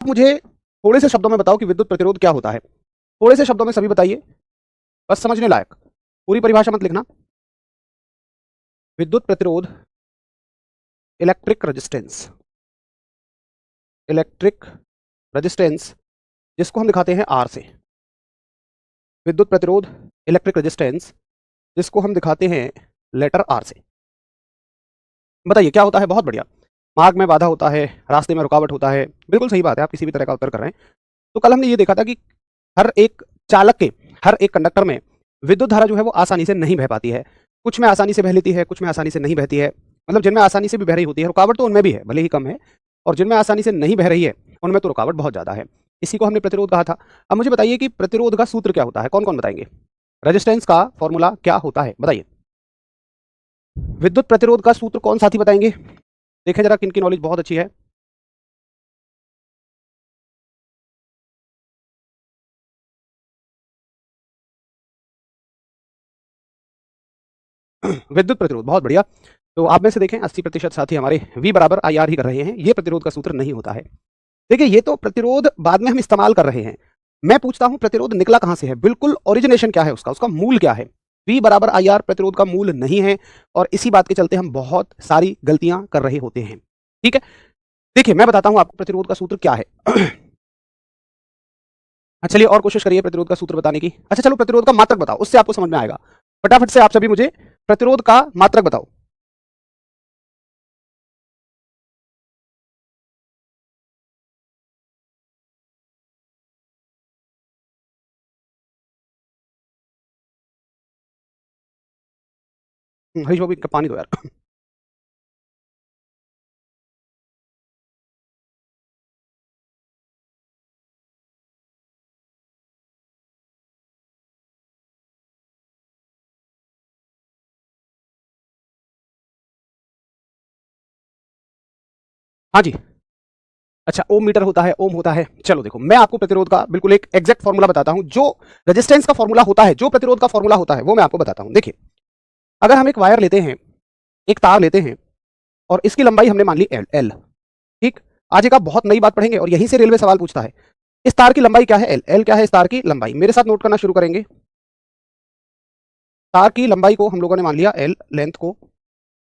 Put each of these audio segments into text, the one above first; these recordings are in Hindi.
मुझे थोड़े से शब्दों में बताओ कि विद्युत प्रतिरोध क्या होता है। थोड़े से शब्दों में सभी बताइए, बस समझने लायक, पूरी परिभाषा मत लिखना। विद्युत प्रतिरोध, इलेक्ट्रिक रेजिस्टेंस, इलेक्ट्रिक रेजिस्टेंस जिसको हम दिखाते हैं आर से। विद्युत प्रतिरोध, इलेक्ट्रिक रेजिस्टेंस जिसको हम दिखाते हैं लेटर आर से। बताइए क्या होता है। बहुत बढ़िया। मार्ग में बाधा होता है, रास्ते में रुकावट होता है, बिल्कुल सही बात है, आप किसी भी तरह का उत्तर कर रहे हैं। तो कल हमने ये देखा था कि हर एक चालक के, हर एक कंडक्टर में विद्युत धारा जो है वो आसानी से नहीं बह पाती है। कुछ में आसानी से बह लेती है, कुछ में आसानी से नहीं बहती है। मतलब जिनमें आसानी से भी बह रही होती है, रुकावट तो उनमें भी है, भले ही कम है, और जिनमें आसानी से नहीं बह रही है उनमें तो रुकावट बहुत ज्यादा है। इसी को हमने प्रतिरोध कहा था। अब मुझे बताइए कि प्रतिरोध का सूत्र क्या होता है, कौन कौन बताएंगे। रेजिस्टेंस का फॉर्मूला क्या होता है, बताइए। विद्युत प्रतिरोध का सूत्र कौन साथी बताएंगे। देखें जरा किन की नॉलेज बहुत अच्छी है। विद्युत प्रतिरोध, बहुत बढ़िया। तो आप में से देखें 80% साथी हमारे V बराबर IR ही कर रहे हैं। ये प्रतिरोध का सूत्र नहीं होता है। देखिए ये तो प्रतिरोध बाद में हम इस्तेमाल कर रहे हैं। मैं पूछता हूं प्रतिरोध निकला कहां से है, बिल्कुल ओरिजिनेशन क्या है उसका, उसका मूल क्या है। V बराबर IR प्रतिरोध का मूल नहीं है, और इसी बात के चलते हम बहुत सारी गलतियां कर रहे होते हैं। ठीक है, देखिए मैं बताता हूं आपको प्रतिरोध का सूत्र क्या है। चलिए और कोशिश करिए प्रतिरोध का सूत्र बताने की। अच्छा चलो प्रतिरोध का मात्रक बताओ, उससे आपको समझ में आएगा। फटाफट से आप सभी मुझे प्रतिरोध का मात्रक बताओ। हरीश बाबू पानी दो यार। हाँ जी। अच्छा ओम मीटर होता है, ओम होता है। चलो देखो मैं आपको प्रतिरोध का बिल्कुल एक एग्जैक्ट फॉर्मूला बताता हूं। जो रेजिस्टेंस का फॉर्मूला होता है, जो प्रतिरोध का फॉर्मूला होता है, वो मैं आपको बताता हूं। देखिए अगर हम एक वायर लेते हैं, एक तार लेते हैं, और इसकी लंबाई हमने मान ली एल। ठीक, आज एक आप बहुत नई बात पढ़ेंगे और यहीं से रेलवे सवाल पूछता है। इस तार की लंबाई क्या है, एल क्या है इस तार की लंबाई। मेरे साथ नोट करना शुरू करेंगे। तार की लंबाई को हम लोगों ने मान लिया एल, लेंथ को।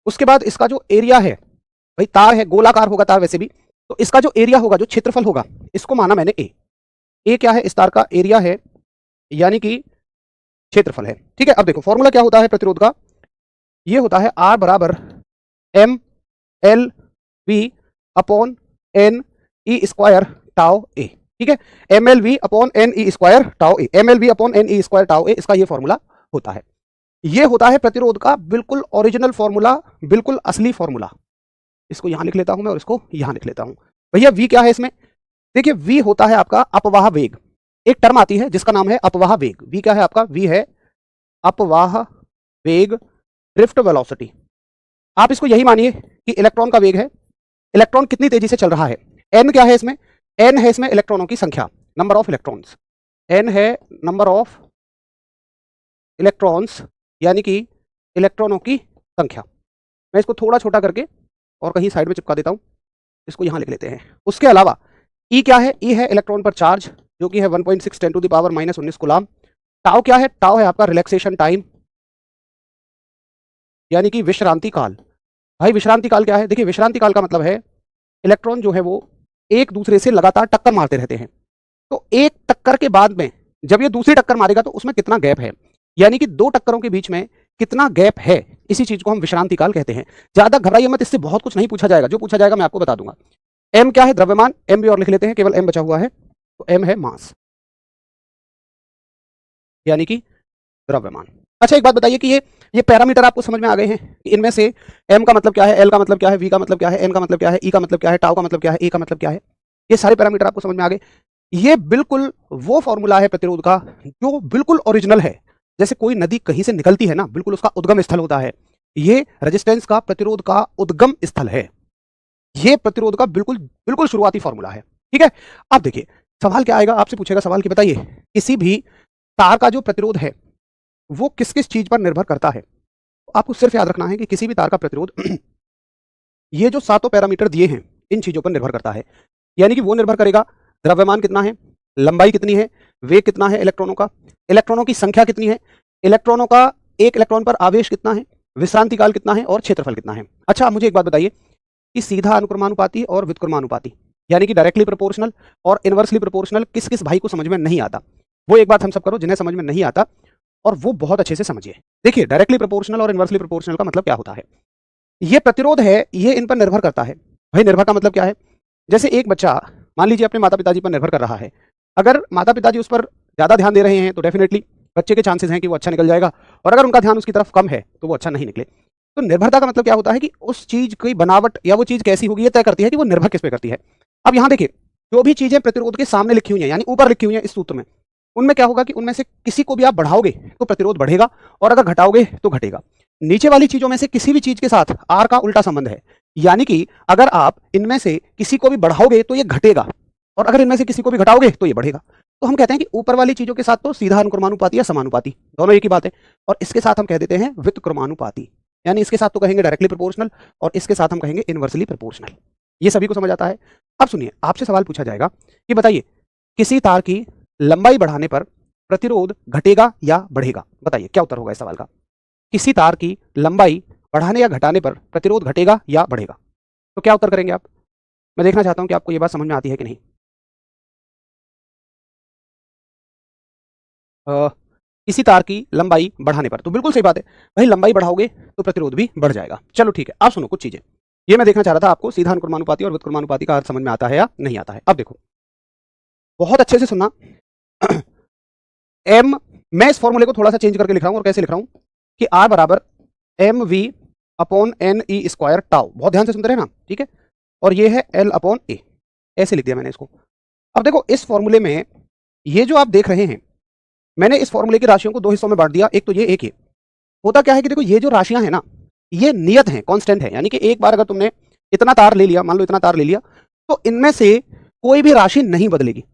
उसके बाद इसका जो एरिया है, भाई तार है, गोलाकार होगा तार वैसे भी, तो इसका जो एरिया होगा, जो क्षेत्रफल होगा, इसको माना मैंने ए क्या है इस तार का एरिया है, यानी कि क्षेत्रफल है। ठीक है, अब देखो फॉर्मूला क्या होता है प्रतिरोध का, ये होता है आर बराबर M L V upon N E square tau A. ठीक है, M L V upon N E square tau A, M L V upon N E square tau A, इसका ये फॉर्मूला होता है। ये होता है प्रतिरोध का बिल्कुल ओरिजिनल फॉर्मूला, बिल्कुल असली फॉर्मूला। इसको यहां लिख लेता हूं मैं और इसको यहां लिख लेता हूं। भैया वी क्या है इसमें, देखिए वी होता है आपका अपवाह वेग। एक टर्म आती है जिसका नाम है अपवाह वेग। वी क्या है आपका, वी है अपवाह वेग, ड्रिफ्ट वेलोसिटी। आप इसको यही मानिए कि इलेक्ट्रॉन का वेग है, इलेक्ट्रॉन कितनी तेजी से चल रहा है। एन क्या है इसमें, एन है इसमें इलेक्ट्रॉनों की संख्या, नंबर ऑफ इलेक्ट्रॉन्स। एन है नंबर ऑफ इलेक्ट्रॉन्स, यानी कि इलेक्ट्रॉनों की संख्या। मैं इसको थोड़ा छोटा करके और कहीं साइड में चिपका देता हूं, इसको यहां लिख लेते हैं। उसके अलावा ई क्या है, ई है इलेक्ट्रॉन पर चार्ज, जो कि है 1.6 10 to the power -19 coulomb. Tau क्या है, टाउ है आपका रिलैक्सेशन टाइम, यानी कि विश्रांति काल। भाई विश्रांति काल क्या है, देखिए विश्रांति काल का मतलब है इलेक्ट्रॉन जो है वो एक दूसरे से लगातार टक्कर मारते रहते हैं। तो एक टक्कर के बाद में जब ये दूसरी टक्कर मारेगा तो उसमें कितना गैप है, यानी कि दो टक्करों के बीच में कितना गैप है, इसी चीज को हम विश्रांति काल कहते हैं। ज्यादा घबराइए मत, इससे बहुत कुछ नहीं पूछा जाएगा, जो पूछा जाएगा मैं आपको बता दूंगा। एम क्या है, द्रव्यमान। एम भी और लिख लेते हैं, केवल एम बचा हुआ है, तो एम है मास, यानी कि द्रव्यमान। अच्छा एक बात बताइए कि ये पैरामीटर आपको समझ में आ गए हैं कि इनमें से एम का मतलब क्या है, एल का मतलब क्या है, वी का मतलब क्या है, एन का मतलब क्या है, ई का मतलब क्या है, टाउ का मतलब क्या है, ए का मतलब क्या है। ये सारे पैरामीटर आपको समझ में आ गए। ये बिल्कुल वो फॉर्मूला है प्रतिरोध का जो बिल्कुल ओरिजिनल है। जैसे कोई नदी कहीं से निकलती है ना, बिल्कुल उसका उद्गम स्थल होता है, ये रेजिस्टेंस का, प्रतिरोध का उद्गम स्थल है। ये प्रतिरोध का बिल्कुल बिल्कुल शुरुआती फॉर्मूला है। ठीक है, अब देखिए सवाल क्या आएगा, आपसे पूछेगा सवाल कि बताइए किसी भी तार का जो प्रतिरोध है वो किस किस चीज पर निर्भर करता है। तो आपको सिर्फ याद रखना है कि किसी भी तार का प्रतिरोध ये जो सातों पैरामीटर दिए हैं इन चीजों पर निर्भर करता है। यानी कि वो निर्भर करेगा द्रव्यमान कितना है, लंबाई कितनी है, वेग कितना है इलेक्ट्रॉनों का, इलेक्ट्रॉनों की संख्या कितनी है, इलेक्ट्रॉनों का एक इलेक्ट्रॉन पर आवेश कितना है, विश्रांति काल कितना है और क्षेत्रफल कितना है। अच्छा मुझे एक बात बताइए कि सीधा अनुक्रमानुपाती और व्युत्क्रमानुपाती यानी कि डायरेक्टली प्रोपोर्शनल और इनवर्सली प्रोपोर्शनल किस किस भाई को समझ में नहीं आता, वो एक बात हम सब करो जिन्हें समझ में नहीं आता और वो बहुत अच्छे से समझिए। देखिए डायरेक्टली प्रोपोर्शनल और इनवर्सली प्रोपोर्शनल का मतलब क्या होता है, ये प्रतिरोध है ये इन पर निर्भर करता है। भाई निर्भर का मतलब क्या है, जैसे एक बच्चा मान लीजिए अपने माता पिताजी पर निर्भर कर रहा है, अगर माता पिताजी उस पर ज्यादा ध्यान दे रहे हैं तो डेफिनेटली बच्चे के चांसेस हैं कि वो अच्छा निकल जाएगा, और अगर उनका ध्यान उसकी तरफ कम है तो वो अच्छा नहीं निकले। तो निर्भरता का मतलब क्या होता है कि उस चीज की बनावट या वो चीज कैसी होगी ये तय करती है कि वो निर्भर किस पे करती है। अब यहाँ देखिए जो भी चीजें प्रतिरोध के सामने लिखी हुई हैं यानी ऊपर लिखी हुई हैं इस सूत्र में, उनमें क्या होगा कि उनमें से किसी को भी आप बढ़ाओगे तो प्रतिरोध बढ़ेगा और अगर घटाओगे तो घटेगा। नीचे वाली चीजों में से किसी भी चीज के साथ आर का उल्टा संबंध है, यानी कि अगर आप इनमें से किसी को भी बढ़ाओगे तो ये घटेगा और अगर इनमें से किसी को भी घटाओगे तो ये बढ़ेगा। तो हम कहते हैं कि ऊपर वाली चीजों के साथ तो सीधा अनुक्रमानुपाती या समानुपाती दोनों एक ही बात है, और इसके साथ हम कह देते हैं व्युत्क्रमानुपाती, यानी इसके साथ तो कहेंगे डायरेक्टली प्रोपोर्शनल और इसके साथ हम कहेंगे इनवर्सली प्रोपोर्शनल। ये सभी को समझ आता है। अब सुनिए आपसे सवाल पूछा जाएगा कि बताइए किसी तार की लंबाई बढ़ाने पर प्रतिरोध घटेगा या बढ़ेगा, बताइए क्या उत्तर होगा इस सवाल का। किसी तार की लंबाई बढ़ाने या घटाने पर प्रतिरोध घटेगा या बढ़ेगा, तो क्या उत्तर करेंगे आप। मैं देखना चाहता हूं कि आपको यह बात समझ में आती है कि नहीं। किसी तार की लंबाई बढ़ाने पर, तो बिल्कुल सही बात है भाई, लंबाई बढ़ाओगे तो प्रतिरोध भी बढ़ जाएगा। चलो ठीक है, आप सुनो कुछ चीजें, ये मैं देखना चाह रहा था आपको सीधा अनुक्रमानुपाती और व्युत्क्रमानुपाती का अर्थ समझ में आता है या नहीं आता है। अब देखो बहुत अच्छे से सुनना। एम, मैं इस फॉर्मूले को थोड़ा सा चेंज करके लिख रहा हूं, और कैसे लिख रहा हूं कि आर बराबर M V upon N E square tau, बहुत ध्यान से सुनते रहे ना, ठीक है, और ये है एल अपॉन ए, ऐसे लिख दिया मैंने इसको। अब देखो इस फॉर्मूले में ये जो आप देख रहे हैं, मैंने इस फॉर्मूले की राशियों को दो हिस्सों में बांट दिया, एक तो ये एक ये। होता क्या है कि देखो ये जो राशियां हैं ना ये नियत हैं, कांस्टेंट है, यानी कि एक बार अगर तुमने इतना तार ले लिया, मान लो इतना तार ले लिया, तो इनमें से कोई भी राशि नहीं बदलेगी।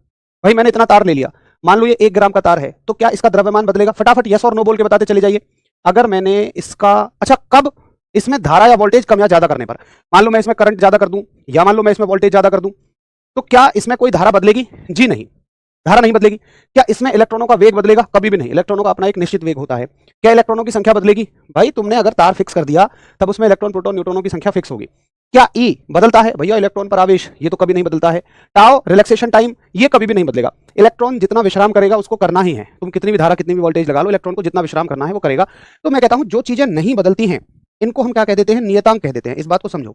भाई मैंने इतना तार ले लिया, मान लो ये 1 ग्राम का तार है, तो क्या इसका द्रव्यमान बदलेगा, फटाफट यस और नो बोल के बताते चले जाइए। अगर मैंने इसका, अच्छा कब, इसमें धारा या वोल्टेज कम या ज्यादा करने पर, मान लो मैं इसमें करंट ज्यादा कर दूं या मान लो मैं इसमें वोल्टेज ज्यादा कर दूं, तो क्या इसमें कोई धारा बदलेगी, जी नहीं, धारा नहीं बदलेगी। क्या इसमें इलेक्ट्रॉनों का वेग बदलेगा, कभी भी नहीं, इलेक्ट्रॉनों का अपना एक निश्चित वेग होता है। क्या इलेक्ट्रॉनों की संख्या बदलेगी, भाई तुमने अगर तार फिक्स कर दिया तब उसमें इलेक्ट्रॉन प्रोटॉन न्यूट्रॉनों की संख्या फिक्स होगी। क्या ई बदलता है, भैया इलेक्ट्रॉन पर आवेश, ये तो कभी नहीं बदलता है। टाउ रिलैक्सेशन टाइम, ये कभी भी नहीं बदलेगा। इलेक्ट्रॉन जितना विश्राम करेगा उसको करना ही है, तुम कितनी भी धारा कितनी भी वोल्टेज लगा लो, इलेक्ट्रॉन को जितना विश्राम करना है वो करेगा। तो मैं कहता हूं जो चीजें नहीं बदलती हैं इनको हम क्या कह देते हैं, नियतांक कह देते हैं। इस बात को समझो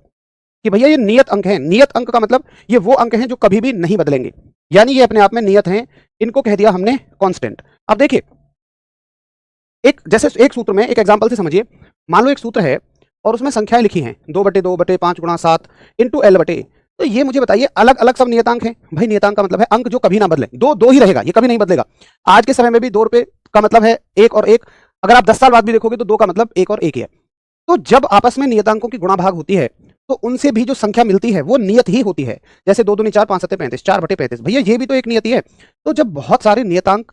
कि भैया ये नियत अंक है। नियत अंक का मतलब ये वो अंक हैं जो कभी भी नहीं बदलेंगे, यानी ये अपने आप में नियत हैं, इनको कह दिया हमने कांस्टेंट। अब देखिए एक, जैसे एक सूत्र में एक एग्जांपल से समझिए, मान लो एक सूत्र है और उसमें संख्याएं लिखी हैं 2/2/5 × 7 इंटू एल बटे, तो ये मुझे बताइए अलग अलग सब नियतांक हैं। भाई नियतांक का मतलब है अंक जो कभी ना बदले, दो दो ही रहेगा, ये कभी नहीं बदलेगा। आज के समय में भी 2 रुपए का मतलब है 1 और 1, अगर आप 10 साल बाद भी देखोगे तो 2 का मतलब 1 और 1 ही है। तो जब आपस में नियतांकों की गुणा भाग होती है तो उनसे भी जो संख्या मिलती है वो नियत ही होती है। जैसे 2 दूनी 4 5 7 35, 4/35, भैया ये भी तो एक नियति है। तो जब बहुत सारे नियतांक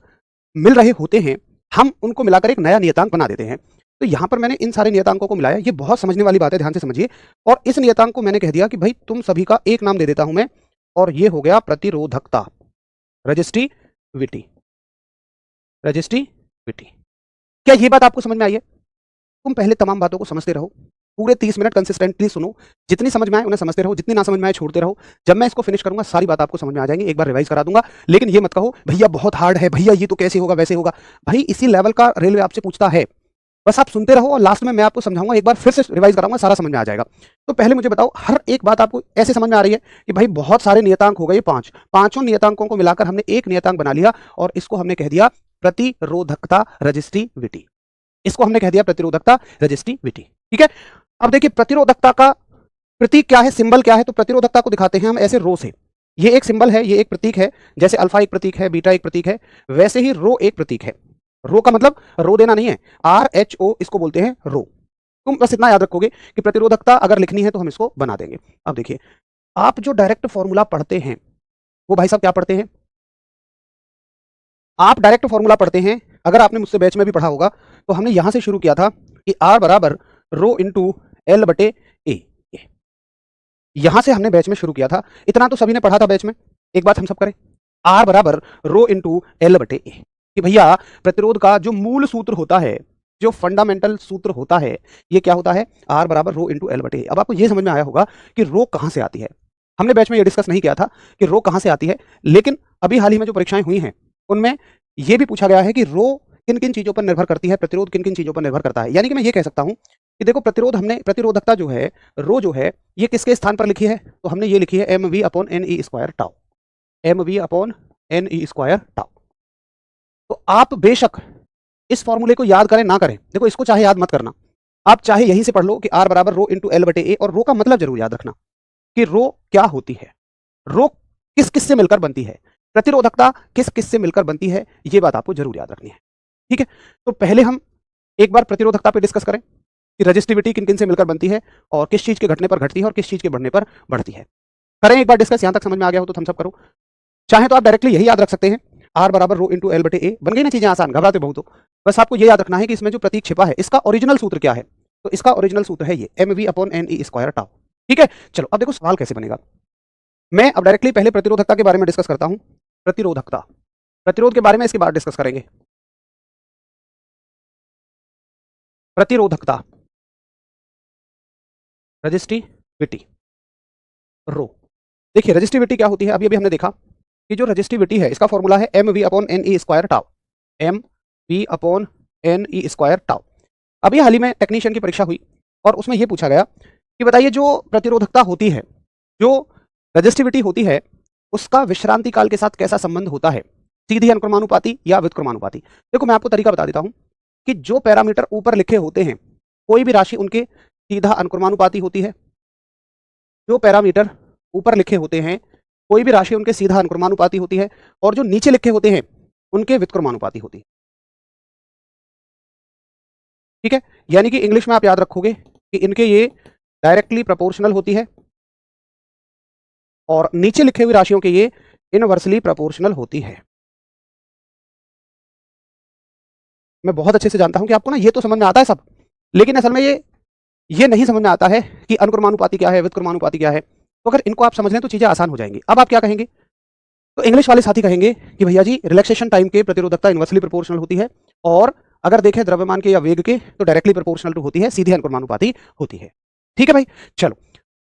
मिल रहे होते हैं हम उनको मिलाकर एक नया नियतांक बना देते हैं। तो यहां पर मैंने इन सारे नियतांकों को मिलाया, ये बहुत समझने वाली बात है, ध्यान से समझिए। और इस नियतांक को मैंने कह दिया कि भाई तुम सभी का एक नाम दे देता हूं मैं, और ये हो गया प्रतिरोधकता, रजिस्टिविटी। रजिस्टिविटी, क्या ये बात आपको समझ में आई है? तुम पहले तमाम बातों को समझते रहो, पूरे 30 मिनट कंसिस्टेंटली सुनो, जितनी समझ में आए उन्हें समझते रहो, जितनी ना समझ में आए छोड़ते रहो। जब मैं इसको फिनिश करूंगा सारी बात आपको समझ में आ जाएंगी, एक बार रिवाइज करा दूंगा। लेकिन ये मत कहो भैया बहुत हार्ड है, भैया ये तो कैसे होगा वैसे होगा। भाई इसी लेवल का रेलवे आपसे पूछता है, बस आप सुनते रहो और लास्ट में मैं आपको समझाऊंगा, एक बार फिर से रिवाइज कराऊंगा, सारा समझ में आ जाएगा। तो पहले मुझे बताओ हर एक बात आपको ऐसे समझ में आ रही है कि भाई बहुत सारे नियतांक हो गए, 5, पांचों नियतांकों को मिलाकर हमने एक नियतांक बना लिया और इसको हमने कह दिया प्रतिरोधकता, रजिस्टिविटी। इसको हमने कह दिया प्रतिरोधकता, रजिस्टिविटी, ठीक है। अब देखिए प्रतिरोधकता का प्रतीक क्या है, सिंबल क्या है, तो प्रतिरोधकता को दिखाते हैं हम ऐसे रो से। ये एक सिंबल है, ये एक प्रतीक है, जैसे अल्फा एक प्रतीक है, बीटा एक प्रतीक है, वैसे ही रो एक प्रतीक है। रो का मतलब रो देना नहीं है, RHO इसको बोलते हैं रो। तुम बस इतना याद रखोगे कि प्रतिरोधकता अगर लिखनी है तो हम इसको बना देंगे। अब देखिए आप जो डायरेक्ट फॉर्मूला पढ़ते हैं वो भाई साहब क्या पढ़ते हैं, आप डायरेक्ट फॉर्मूला पढ़ते हैं। अगर आपने मुझसे बैच में भी पढ़ा होगा तो हमने यहां से शुरू किया था कि R बराबर रो इंटू एल बटे ए, यहां से हमने बैच में शुरू किया था। इतना तो सभी ने पढ़ा था बैच में, एक बात हम सब करें, आर बराबर रो इंटू एल बटे ए, कि भैया प्रतिरोध का जो मूल सूत्र होता है, जो फंडामेंटल सूत्र होता है, ये क्या होता है, आर बराबर रो इंटू एल बटे ए। अब आपको ये समझ में आया होगा कि रो कहां से आती है। हमने बैच में ये डिस्कस नहीं किया था कि रो कहां से आती है, लेकिन अभी हाल ही में जो परीक्षाएं हुई हैं उनमें यह भी पूछा गया है कि रो किन किन चीजों पर निर्भर करती है, प्रतिरोध किन किन चीजों पर निर्भर करता है। यानी कि मैं ये कह सकता हूं कि देखो, प्रतिरोध हमने, प्रतिरोधकता जो है, रो जो है, ये किसके स्थान पर लिखी है, तो हमने ये लिखी है M V upon N E square tau, M V upon N E square tau. तो आप बेशक इस फॉर्मूले को याद करें ना करें, देखो इसको चाहे याद मत करना, आप चाहे यहीं से पढ़ लो कि आर बराबर रो इंटू एल बटे ए, और रो का मतलब जरूर याद रखना कि रो क्या होती है, रो किस किस से मिलकर बनती है, प्रतिरोधकता किस किस से मिलकर बनती है, ये बात आपको जरूर याद रखनी है। ठीक है, तो पहले हम एक बार प्रतिरोधकता पे डिस्कस करें कि रेजिस्टिविटी किन किन से मिलकर बनती है और किस चीज के घटने पर घटती है और किस चीज के बढ़ने पर बढ़ती है। करें एक बार डिस्कस, यहां तक समझ में आ गया हो तो थम्स अप करो। चाहे तो आप डायरेक्टली यही याद रख सकते हैं, आर बराबर रो इंटू एल बटे ए। बन गई ना चीजें आसान, घबराते बहुत हो। बस आपको ये याद रखना है कि इसमें जो प्रतीक छिपा है इसका ओरिजिनल सूत्र क्या है, तो इसका ओरिजिनल सूत्र है ये M V upon N E square tau. ठीक है, चलो अब देखो सवाल कैसे बनेगा। मैं अब डायरेक्टली पहले प्रतिरोधकता के बारे में डिस्कस करता हूं। प्रतिरोधकता, प्रतिरोध के बारे में इसके बाद डिस्कस करेंगे। प्रतिरोधकता, रजिस्टिविटी, रो। देखिए रजिस्टिविटी क्या होती है, अभी अभी हमने देखा कि जो रजिस्टिविटी है इसका फॉर्मूला है M V upon N E square tau, M V upon N E square tau. अभी हाल ही में टेक्नीशियन की परीक्षा हुई और उसमें यह पूछा गया कि बताइए जो प्रतिरोधकता होती है, जो रजिस्टिविटी होती है, उसका विश्रांति काल के साथ कैसा संबंध होता है, सीधी अनुक्रमानुपाती या व्युत्क्रमानुपाती। देखो मैं आपको तरीका बता देता हूं कि जो पैरामीटर ऊपर लिखे होते हैं कोई भी राशि उनके सीधा अनुक्रमानुपाती होती है, जो पैरामीटर ऊपर लिखे होते हैं कोई भी राशि उनके सीधा अनुक्रमानुपाती होती है, और जो नीचे लिखे होते हैं उनके व्युत्क्रमानुपाती होती है। ठीक है, यानी कि इंग्लिश में आप याद रखोगे कि इनके ये डायरेक्टली प्रोपोर्शनल होती है और नीचे लिखे हुई राशियों के ये इनवर्सली प्रोपोर्शनल होती है। मैं बहुत अच्छे से जानता हूं कि आपको ना ये तो समझ में आता है सब, लेकिन असल में ये नहीं समझ में आता है कि अनुक्रमानुपाती क्या है, व्युत्क्रमानुपाती क्या है। तो अगर इनको आप समझ लें तो चीजें आसान हो जाएंगी। अब आप क्या कहेंगे, तो इंग्लिश वाले साथी कहेंगे कि भैया जी रिलैक्सेशन टाइम के प्रतिरोधकता इनवर्सली प्रोपोर्शनल होती है, और अगर देखें द्रव्यमान के या वेग के तो डायरेक्टली प्रोपोर्शनल टू होती है, सीधे अनुक्रमानुपाती होती है। ठीक है भाई, चलो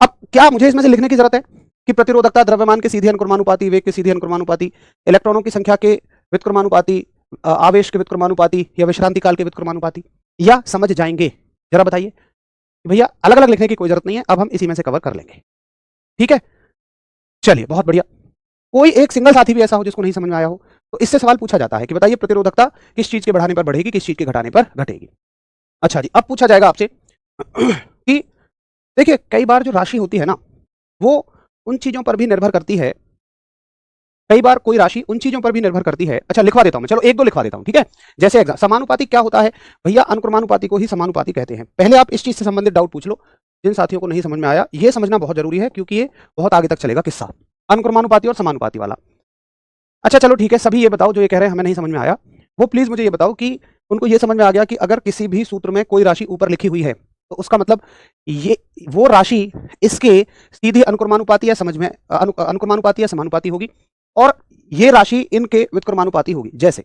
अब क्या मुझे इसमें से लिखने की जरूरत है कि प्रतिरोधकता द्रव्यमान के सीधे अनुक्रमानुपाती, वेग के सीधे अनुक्रमानुपाती, इलेक्ट्रॉनों की संख्या के व्युत्क्रमानुपाती, आवेश के व्युत्क्रमानुपाती या विश्रांति काल के व्युत्क्रमानुपाती, या समझ जाएंगे? जरा बताइए भैया, अलग अलग लिखने की कोई जरूरत नहीं है, अब हम इसी में से कवर कर लेंगे। ठीक है, चलिए बहुत बढ़िया। कोई एक सिंगल साथी भी ऐसा हो जिसको नहीं समझ में आया हो, तो इससे सवाल पूछा जाता है कि बताइए प्रतिरोधकता किस चीज के बढ़ाने पर बढ़ेगी, किस चीज के घटाने पर घटेगी। अच्छा जी, अब पूछा जाएगा आपसे कि देखिए कई बार जो राशि होती है ना, वो उन चीजों पर भी निर्भर करती है, कई बार कोई राशि उन चीजों पर भी निर्भर करती है। अच्छा लिखवा देता हूं मैं, चलो एक दो लिखवा देता हूं। ठीक है, जैसे समानुपाती क्या होता है भैया, अनुक्रमानुपाती को ही समानुपाती कहते हैं। पहले आप इस चीज से संबंधित डाउट पूछ लो, जिन साथियों को नहीं समझ में आया ये समझना बहुत जरूरी है, क्योंकि ये बहुत आगे तक चलेगा किस्सा, अनुक्रमानुपाती और समानुपाती वाला। अच्छा चलो ठीक है, सभी ये बताओ जो ये कह रहे हैं हमें नहीं समझ में आया, वो प्लीज मुझे ये बताओ कि उनको ये समझ में आ गया कि अगर किसी भी सूत्र में कोई राशि ऊपर लिखी हुई है तो उसका मतलब ये वो राशि इसके सीधी अनुक्रमानुपाती या समझ में अनुक्रमानुपाती या समानुपाती होगी, और ये राशि इनके व्युत्क्रमानुपाती होगी। जैसे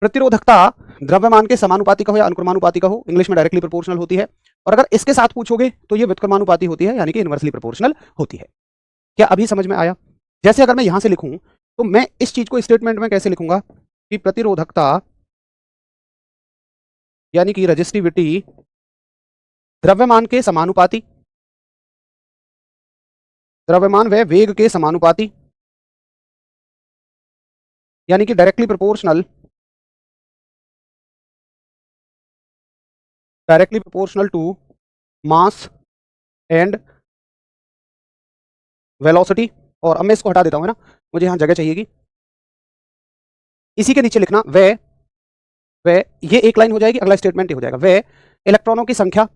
प्रतिरोधकता द्रव्यमान के समानुपाती का हो या अनुक्रमानुपाती का हो, इंग्लिश में डायरेक्टली प्रोपोर्शनल होती है, और अगर इसके साथ पूछोगे तो ये व्युत्क्रमानुपाती होती है, यानी कि इनवर्सली प्रोपोर्शनल होती है। क्या अभी समझ में आया? जैसे अगर मैं यहां से लिखूं तो मैं इस चीज को स्टेटमेंट में कैसे लिखूंगा कि प्रतिरोधकता यानी कि रेजिस्टिविटी द्रव्यमान के समानुपाती, द्रव्यमान व वेग के समानुपाती, यानी कि directly proportional, directly proportional to mass and velocity. और अब मैं इसको हटा देता हूं ना, मुझे यहां जगह चाहिएगी। इसी के नीचे लिखना वे ये एक लाइन हो जाएगी, अगला स्टेटमेंट हो जाएगा, वे इलेक्ट्रॉनों की संख्या,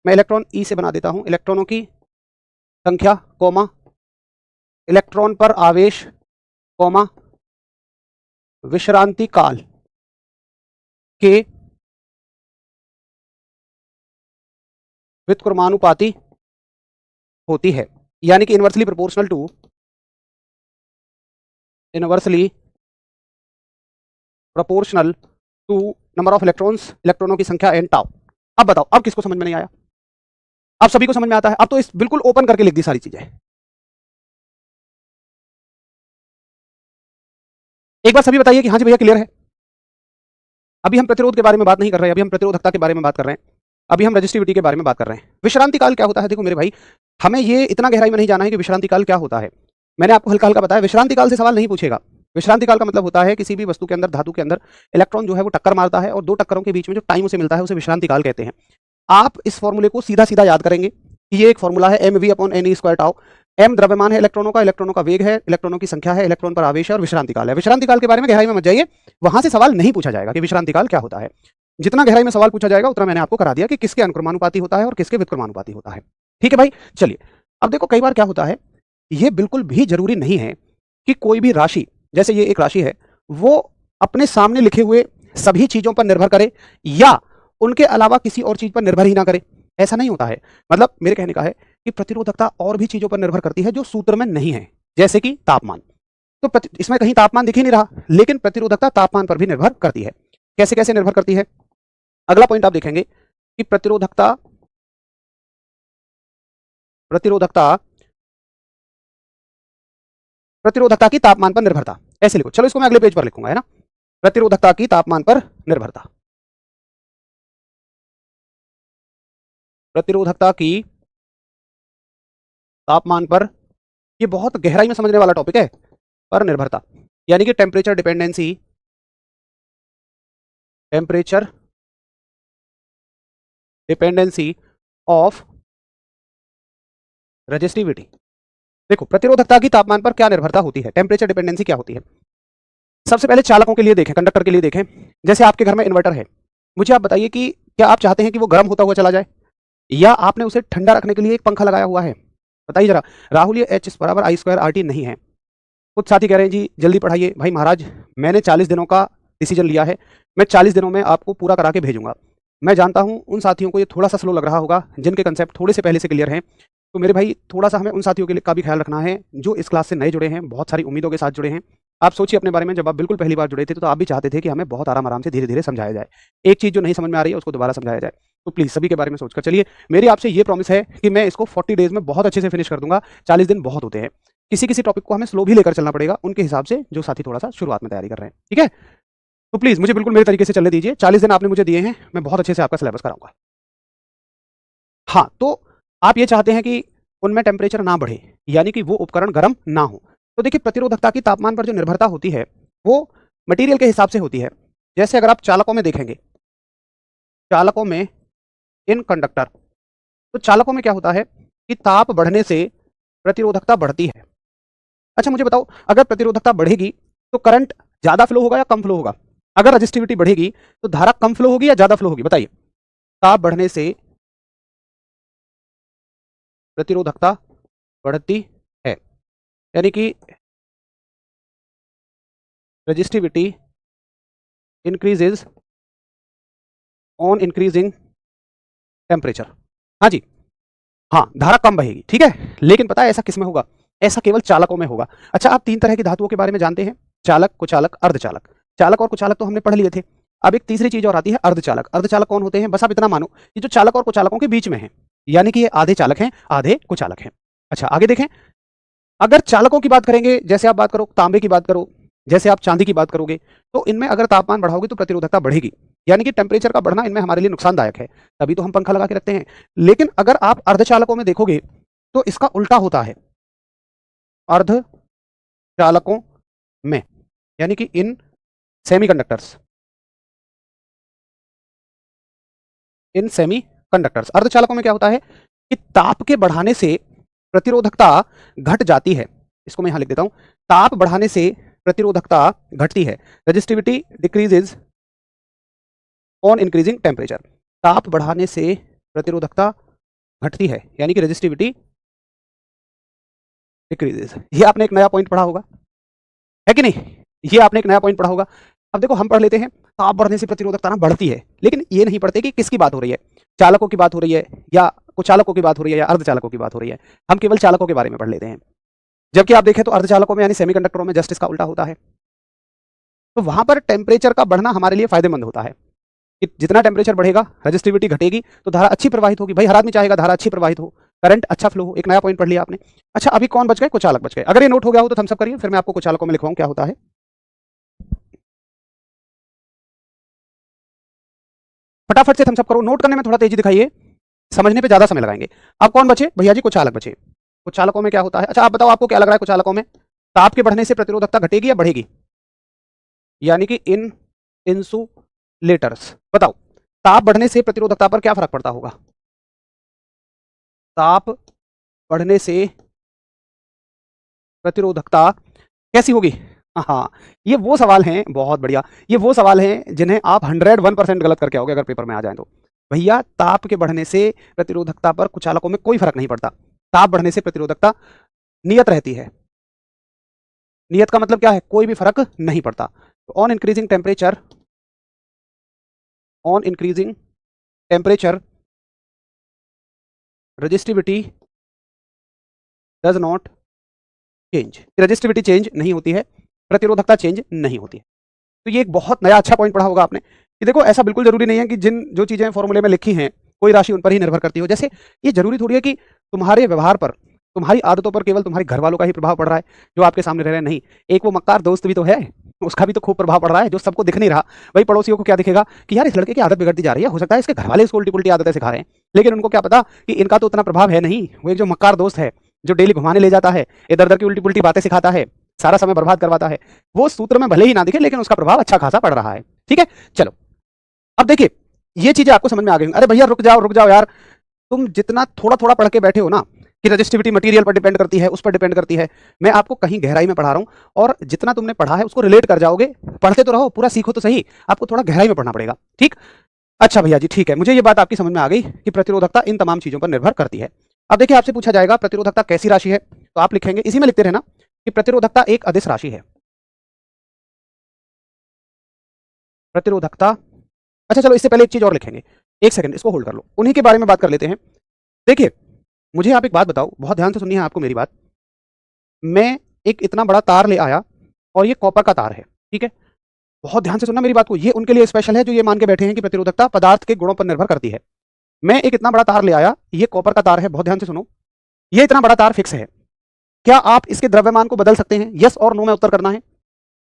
मैं इलेक्ट्रॉन ई से बना देता हूं, इलेक्ट्रॉनों की संख्या कोमा इलेक्ट्रॉन पर आवेश कोमा विश्रांति काल के व्युत्क्रमानुपाती होती है, यानी कि inversely proportional to inversely proportional to number of electrons, इलेक्ट्रॉनों की संख्या एन टाउ। अब बताओ, अब किसको समझ में नहीं आया? अब सभी को समझ में आता है? अब तो इस बिल्कुल ओपन करके लिख दी सारी चीजें। एक बार सभी बताइए कि हाँ जी भैया क्लियर है। अभी हम प्रतिरोध के बारे में बात नहीं कर रहे हैं, अभी हम प्रतिरोधकता के बारे में बात कर रहे हैं, अभी हम रेजिस्टिविटी के बारे में बात कर रहे हैं। विश्रांति काल क्या होता है? देखो मेरे भाई, हमें ये इतना गहराई में नहीं जाना है कि विश्रांति काल क्या होता है। मैंने आपको हल्का हल्का बताया, विश्रांति काल से सवाल नहीं पूछेगा। विश्रांति काल का मतलब होता है किसी भी वस्तु के अंदर, धातु के अंदर इलेक्ट्रॉन जो है वो टक्कर मारता है और दो टक्करों के बीच में जो टाइम उसे मिलता है उसे विश्रांति काल कहते हैं। आप इस फॉर्मूले को सीधा सीधा याद करेंगे कि ये एक फॉर्मूला है mv/ne² टाउ। m द्रव्यमान है इलेक्ट्रॉनों का, इलेक्ट्रॉनों का वेग है, इलेक्ट्रॉनों की संख्या है, इलेक्ट्रॉन पर आवेश है और विश्रांति काल है। विश्रांति काल के बारे में गहराई में मत जाइए, वहां से सवाल नहीं पूछा जाएगा कि विश्रांति काल क्या होता है। जितना गहराई में सवाल पूछा जाएगा उतना मैंने आपको करा दिया कि किसके अनुक्रमानुपाती होता है और किसके व्युत्क्रमानुपाती होता है। ठीक है भाई, चलिए अब देखो कई बार क्या होता है, ये बिल्कुल भी जरूरी नहीं है कि कोई भी राशि, जैसे ये एक राशि है, वो अपने सामने लिखे हुए सभी चीजों पर निर्भर करे या उनके अलावा किसी और चीज पर निर्भर ही ना करे। ऐसा नहीं होता है। मतलब मेरे कहने का है कि प्रतिरोधकता और भी चीजों पर निर्भर करती है जो सूत्र में नहीं है, जैसे कि तापमान। तो इसमें कहीं तापमान दिख ही नहीं रहा, लेकिन प्रतिरोधकता तापमान पर भी निर्भर करती है। कैसे कैसे निर्भर करती है? अगला पॉइंट आप देखेंगे कि प्रतिरोधकता की तापमान पर निर्भरता। ऐसे लिखो, चलो इसको मैं अगले पेज पर लिखूंगा, है ना। प्रतिरोधकता की तापमान पर निर्भरता, प्रतिरोधकता की तापमान पर, ये बहुत गहराई में समझने वाला टॉपिक है, पर निर्भरता यानी कि temperature dependency, temperature dependency of resistivity. देखो प्रतिरोधकता की तापमान पर क्या निर्भरता होती है, टेम्परेचर डिपेंडेंसी क्या होती है। सबसे पहले चालकों के लिए देखें, कंडक्टर के लिए देखें। जैसे आपके घर में इन्वर्टर है, मुझे आप बताइए कि क्या आप चाहते हैं कि वो गर्म होता हुआ चला जाए या आपने उसे ठंडा रखने के लिए एक पंखा लगाया हुआ है? बताइए जरा। राहुल ये H = I² RT नहीं है। कुछ साथी कह रहे हैं जी जल्दी पढ़ाइए। भाई महाराज, मैंने 40 दिनों का डिसीजन लिया है, मैं 40 दिनों में आपको पूरा करा के भेजूंगा। मैं जानता हूं उन साथियों को ये थोड़ा सा स्लो लग रहा होगा जिनके कंसेप्ट थोड़े से पहले से क्लियर हैं। तो मेरे भाई थोड़ा सा हमें उन साथियों के लिए का भी ख्याल रखना है जो इस क्लास से नए जुड़े हैं, बहुत सारी उम्मीदों के साथ जुड़े हैं। आप सोचिए अपने बारे में, जब आप बिल्कुल पहली बार जुड़े थे तो आप भी चाहते थे कि हमें बहुत आराम आराम से धीरे धीरे समझाया जाए, एक चीज़ जो नहीं समझ में आ रही है उसको दोबारा समझाया जाए। तो प्लीज़ सभी के बारे में सोचकर चलिए। मेरी आपसे ये प्रॉमिस है कि मैं इसको 40 डेज में बहुत अच्छे से फिनिश कर दूंगा। 40 दिन बहुत होते हैं, किसी किसी टॉपिक को हमें स्लो भी लेकर चलना पड़ेगा उनके हिसाब से जो साथी थोड़ा सा शुरुआत में तैयारी कर रहे हैं। ठीक है, तो प्लीज़ मुझे बिल्कुल मेरे तरीके से चलने दीजिए। 40 दिन आपने मुझे दिए हैं, मैं बहुत अच्छे से आपका सिलेबस कराऊंगा। हाँ, तो आप ये चाहते हैं कि उनमें टेम्परेचर ना बढ़े, यानी कि वो उपकरण गर्म ना हो। तो देखिए प्रतिरोधकता की तापमान पर जो निर्भरता होती है वो मटेरियल के हिसाब से होती है। जैसे अगर आप चालकों में देखेंगे, चालकों में इन कंडक्टर, तो चालकों में क्या होता है कि ताप बढ़ने से प्रतिरोधकता बढ़ती है। अच्छा मुझे बताओ, अगर प्रतिरोधकता बढ़ेगी तो करंट ज्यादा फ्लो होगा या कम फ्लो होगा? अगर रेजिस्टिविटी बढ़ेगी तो धारा कम फ्लो होगी या ज्यादा फ्लो होगी? बताइए। ताप बढ़ने से प्रतिरोधकता बढ़ती है, यानी कि resistivity increases on increasing temperature. हाँ जी, हाँ धारा कम बहेगी, ठीक है। लेकिन पता है ऐसा किस में होगा? ऐसा केवल चालकों में होगा। अच्छा आप 3 तरह की धातुओं के बारे में जानते हैं, चालक, कुचालक, अर्धचालक। चालक और कुचालक तो हमने पढ़ लिए थे। अब एक तीसरी चीज और आती है, अर्धचालक। अर्धचालक कौन होते हैं? बस आप इतना मानो कि जो चालक और कुचालकों के बीच में है, यानी कि ये आधे चालक हैं आधे कुचालक हैं। अच्छा आगे देखें, अगर चालकों की बात करेंगे, जैसे आप बात करो तांबे की बात करो, जैसे आप चांदी की बात करोगे, तो इनमें अगर तापमान बढ़ाओगे तो प्रतिरोधकता बढ़ेगी, यानी कि टेम्परेचर का बढ़ना इनमें हमारे लिए नुकसानदायक है, तभी तो हम पंखा लगा के रखते हैं। लेकिन अगर आप अर्धचालकों में देखोगे तो इसका उल्टा होता है। अर्धचालकों में यानी कि इन सेमीकंडक्टर्स, इन सेमीकंडक्टर्स, अर्धचालकों में क्या होता है कि ताप के बढ़ाने से प्रतिरोधकता घट जाती है। इसको मैं यहां लिख देता हूं, ताप बढ़ाने से प्रतिरोधकता घटती है। Resistivity decreases on increasing temperature. ताप बढ़ाने से प्रतिरोधकता घटती है, यानी कि रेजिस्टिविटी डिक्रीजेज। ये आपने एक नया पॉइंट पढ़ा होगा, है कि नहीं? ये आपने एक नया पॉइंट पढ़ा होगा। अब देखो हम पढ़ लेते हैं ताप बढ़ने से प्रतिरोधकता ना बढ़ती है, लेकिन ये नहीं पढ़ते कि किसकी बात हो रही है, चालकों की बात हो रही है या कुचालकों की बात हो रही है या अर्धचालकों की बात हो रही है। हम केवल चालकों के बारे में पढ़ लेते हैं। जबकि आप देखें तो अर्धचालकों में यानी सेमीकंडक्टरों में जस्ट इसका उल्टा होता है। तो वहां पर टेम्परेचर का बढ़ना हमारे लिए फायदेमंद होता है कि जितना टेम्परेचर बढ़ेगा रेजिस्टिविटी घटेगी तो धारा अच्छी प्रवाहित होगी। भाई हर आदमी चाहेगा धारा अच्छी प्रवाहित हो, करंट अच्छा फ्लो हो। एक नया पॉइंट पढ़ लिया आपने। अच्छा अभी कौन बच गए? कुचालक बच गए। अगर ये नोट हो गया हो तो थम्स अप करिए, फिर मैं आपको कुचालकों में लिखवाऊं क्या होता है। फटाफट से थम्स अप करो। नोट करने में थोड़ा तेजी दिखाइए, समझने पे ज्यादा समय लगाएंगे। अब कौन बचे भैया जी? कुचालक बचे। कुचालकों में क्या होता है? अच्छा आप बताओ, आपको क्या लग रहा है कुचालकों में? ताप के बढ़ने से प्रतिरोधकता घटेगी या बढ़ेगी? यानी कि इन इंसुलेटर्स, बताओ ताप बढ़ने से प्रतिरोधकता पर क्या फर्क पड़ता होगा? ताप बढ़ने से प्रतिरोधकता कैसी होगी? हाँ, ये वो सवाल हैं, बहुत बढ़िया, ये वो सवाल हैं जिन्हें आप 101% गलत करके आओगे अगर पेपर में आ जाए तो। भैया ताप के बढ़ने से प्रतिरोधकता पर कुचालकों में कोई फर्क नहीं पड़ता। ताप बढ़ने से प्रतिरोधकता नियत रहती है। नियत का मतलब क्या है? कोई भी फर्क नहीं पड़ता। On increasing temperature, on increasing temperature resistivity does not change. Resistivity change नहीं होती है, प्रतिरोधकता चेंज नहीं होती है। तो ये एक बहुत नया अच्छा पॉइंट पढ़ा होगा आपने कि देखो ऐसा बिल्कुल जरूरी नहीं है कि जिन जो चीजें फॉर्मूले में लिखी हैं कोई राशि उन पर ही निर्भर करती हो। जैसे ये जरूरी थोड़ी है कि तुम्हारे व्यवहार पर, तुम्हारी आदतों पर केवल तुम्हारे घर वालों का ही प्रभाव पड़ रहा है जो आपके सामने रह रहे हैं। नहीं, एक वो मक्कार दोस्त भी तो है, उसका भी तो खूब प्रभाव पड़ रहा है जो सबको दिख नहीं रहा। वही पड़ोसियों को क्या दिखेगा कि यार इस लड़के की आदत बिगड़ती जा रही है, हो सकता है इसके घर वाले इसको उल्टी पुल्टी आदतें सिखा रहे हैं, लेकिन उनको क्या पता कि इनका तो उतना प्रभाव है नहीं। वो एक जो मक्कार दोस्त है जो डेली घुमाने ले जाता है, इधर उधर की उल्टी पुल्टी बातें सिखाता है, सारा समय बर्बाद करवाता है, वो सूत्र में भले ही ना दिखे लेकिन उसका प्रभाव अच्छा खासा पड़ रहा है। ठीक है, चलो अब देखिए ये चीजें आपको समझ में आ गई। अरे भैया रुक जाओ यार, तुम जितना थोड़ा थोड़ा पढ़ के बैठे हो ना कि रजिस्टिविटी मटेरियल पर डिपेंड करती है, उस पर डिपेंड करती है, मैं आपको कहीं गहराई में पढ़ा रहा हूं और जितना तुमने पढ़ा है उसको रिलेट कर जाओगे। पढ़ते तो रहो, पूरा सीखो तो सही, आपको थोड़ा गहराई में पढ़ना पड़ेगा। ठीक, अच्छा भैया जी ठीक है, मुझे ये बात आपकी समझ में आ गई कि प्रतिरोधकता इन तमाम चीजों पर निर्भर करती है। अब देखिए आपसे पूछा जाएगा प्रतिरोधकता कैसी राशि है, तो आप लिखेंगे, इसी में लिखते रहना कि प्रतिरोधकता एक अदिश राशि है। प्रतिरोधकता, अच्छा चलो इससे पहले एक चीज और लिखेंगे, एक सेकंड इसको होल्ड कर लो, उन्हीं के बारे में बात कर लेते हैं। देखिए मुझे आप एक बात बताओ, बहुत ध्यान से सुनिए आपको मेरी बात। मैं एक इतना बड़ा तार ले आया और ये कॉपर का तार है, ठीक है, बहुत ध्यान से सुनना मेरी बात को। ये उनके लिए स्पेशल है जो ये मान के बैठे हैं कि प्रतिरोधकता पदार्थ के गुणों पर निर्भर करती है। मैं एक इतना बड़ा तार ले आया, ये कॉपर का तार है, बहुत ध्यान से सुनो, ये इतना बड़ा तार फिक्स है। क्या आप इसके द्रव्यमान को बदल सकते हैं? यस और नो में उत्तर करना है,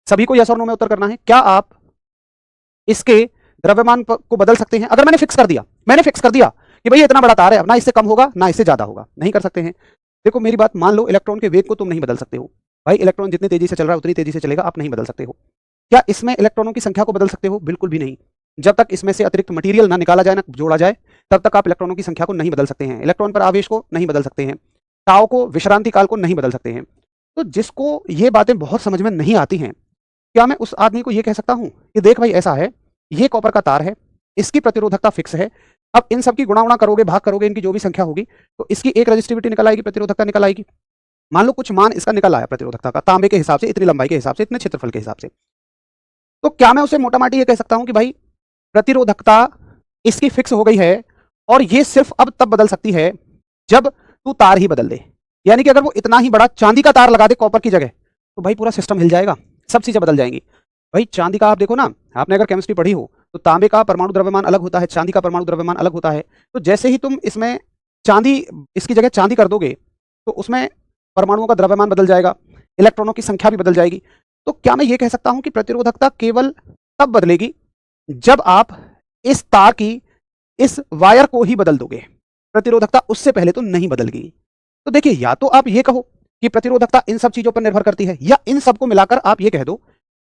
सभी को यस और नो में उत्तर करना है। क्या आप इसके द्रव्यमान को बदल सकते हैं? अगर मैंने फिक्स कर दिया कि भाई इतना बड़ा तार है, ना इससे कम होगा ना इससे ज्यादा होगा, नहीं कर सकते हैं। देखो मेरी बात मान लो, इलेक्ट्रॉन के वेग को तुम नहीं बदल सकते हो। भाई इलेक्ट्रॉन जितनी तेजी से चल रहा है उतनी तेजी से चलेगा, आप नहीं बदल सकते हो। क्या इसमें इलेक्ट्रॉनों की संख्या को बदल सकते हो? बिल्कुल भी नहीं। जब तक इसमें से अतिरिक्त मटेरियल ना निकाला जाए, ना जोड़ा जाए, तब तक आप इलेक्ट्रॉनों की संख्या को नहीं बदल सकते हैं। इलेक्ट्रॉन पर आवेश को नहीं बदल सकते हैं, ताव को, विश्रांति काल को नहीं बदल सकते हैं। तो जिसको ये बातें बहुत समझ में नहीं आती हैं, क्या मैं उस आदमी को ये कह सकता हूं कि देख भाई ऐसा है, ये कॉपर का तार है, इसकी प्रतिरोधकता फिक्स है, अब इन सब की गुणा करोगे, भाग करोगे, इनकी जो भी संख्या होगी तो इसकी एक रजिस्टिविटी निकल आएगी, प्रतिरोधकता निकल आएगी। मान लो कुछ मान इसका निकल आया प्रतिरोधकता का, तांबे के हिसाब से, इतनी लंबाई के हिसाब से, इतने क्षेत्रफल के हिसाब से, तो क्या मैं उसे मोटा माटी ये कह सकता हूं कि भाई प्रतिरोधकता इसकी फिक्स हो गई है और ये सिर्फ अब तब बदल सकती है जब तू तार ही बदल दे। यानी कि अगर वो इतना ही बड़ा चांदी का तार लगा दे कॉपर की जगह, तो भाई पूरा सिस्टम हिल जाएगा, सब चीजें बदल जाएंगी। भाई चांदी का आप देखो ना, आपने अगर केमिस्ट्री पढ़ी हो तो तांबे का परमाणु द्रव्यमान अलग होता है, चांदी का परमाणु द्रव्यमान अलग होता है। तो जैसे ही तुम इसमें चांदी, इसकी जगह चांदी कर दोगे तो उसमें परमाणुओं का द्रव्यमान बदल जाएगा, इलेक्ट्रॉनों की संख्या भी बदल जाएगी। तो क्या मैं ये कह सकता हूं कि प्रतिरोधकता केवल तब बदलेगी जब आप इस तार की, इस वायर को ही बदल दोगे, प्रतिरोधकता उससे पहले तो नहीं बदलगी। तो देखिए या तो आप ये कहो कि प्रतिरोधकता इन सब चीजों पर निर्भर करती है, या इन सबको मिलाकर आप ये कह दो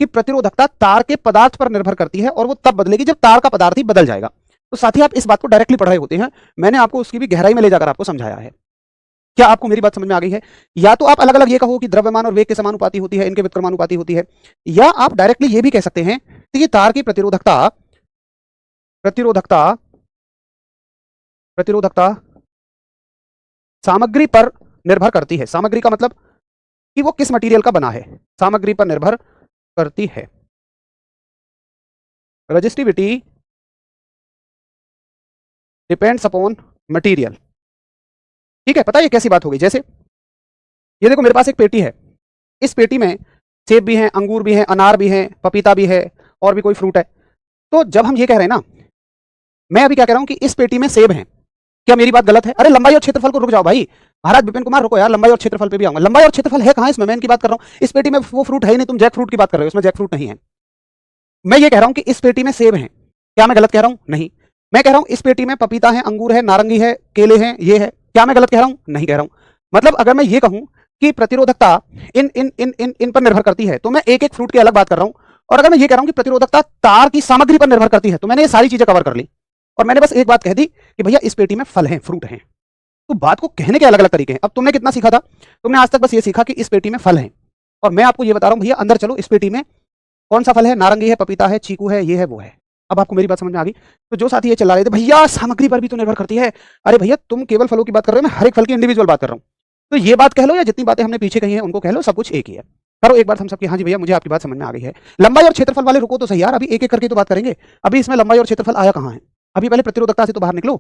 कि प्रतिरोधकता तार के पदार्थ पर निर्भर करती है और वो तब बदलेगी जब तार का पदार्थ ही बदल जाएगा। तो साथ ही आप इस बात को डायरेक्टली पढ़ रहे होते हैं, मैंने आपको उसकी भी गहराई में ले जाकर आपको समझाया है। क्या आपको मेरी बात समझ में आ गई है? या तो आप अलग अलग ये कहो कि द्रव्यमान और वेग के समानुपाती होती है, इनके व्युत्क्रमानुपाती होती है, या आप डायरेक्टली ये भी कह सकते हैं कि ये तार की प्रतिरोधकता प्रतिरोधकता प्रतिरोधकता सामग्री पर निर्भर करती है। सामग्री का मतलब कि वो किस मटेरियल का बना है, सामग्री पर निर्भर करती है। Resistivity depends upon material. ठीक है, पता है ये कैसी बात होगी? जैसे ये देखो मेरे पास एक पेटी है, इस पेटी में सेब भी हैं, अंगूर भी हैं, अनार भी हैं, पपीता भी है और भी कोई फ्रूट है। तो जब हम ये कह रहे हैं ना, मैं अभी क्या कह रहा हूं कि इस पेटी में सेब हैं, क्या मेरी बात गलत है? अरे लंबाई और क्षेत्रफल को रुक जाओ भाई, महाराज विपिन कुमार रुको यार, लंबाई और क्षेत्रफल पे भी आऊंगा। लंबाई और क्षेत्रफल है कहां इसमें? मैं इनकी बात कर रहा हूं। इस पेटी में वो फ्रूट है ही नहीं, तुम जैक फ्रूट की बात कर रहे हो, इसमें जैक फ्रूट नहीं है। मैं ये कह रहा हूं कि इस पेटी में सेब हैं, क्या मैं गलत कह रहा हूं? नहीं। मैं कह रहा हूं इस पेटी में पपीता है, अंगूर है, नारंगी है, केले हैं, ये है, क्या मैं गलत कह रहा हूं? नहीं कह रहा हूं। मतलब अगर मैं ये कहूं कि प्रतिरोधकता इन इन इन इन इन पर निर्भर करती है, तो मैं एक एक फ्रूट की अलग बात कर रहा हूं। और अगर मैं ये कह रहा हूं कि प्रतिरोधकता तार की सामग्री पर निर्भर करती है, तो मैंने ये सारी चीजें कवर कर ली। और मैंने बस एक बात कह दी कि भैया इस पेटी में फल हैं, फ्रूट हैं। तो बात को कहने के अलग अलग तरीके हैं। अब तुमने कितना सीखा था? तुमने आज तक बस ये सीखा कि इस पेटी में फल हैं, और मैं आपको ये बता रहा हूं भैया अंदर चलो, इस पेटी में कौन सा फल है? नारंगी है, पपीता है, चीकू है, ये है, वो है। अब आपको मेरी बात समझ में आ गई? तो जो साथी ये चिल्ला रहे थे भैया सामग्री पर भी तो निर्भर करती है, अरे भैया तुम केवल फलों की बात कर रहे हो, मैं हर एक फल की इंडिविजुअल बात कर रहा हूं। तो ये बात कह लो या जितनी बातें हमने पीछे कही है उनको कह लो, सब कुछ एक ही है। करो एक बार हम सबकी, हाँ जी भैया मुझे आपकी बात समझ में आ गई है। लंबाई और क्षेत्रफल वाले रुको तो सही यार, अभी एक एक करके तो बात करेंगे। अभी इसमें लंबाई और क्षेत्रफल आया कहां है? अभी पहले प्रतिरोधकता से तो बाहर निकलो।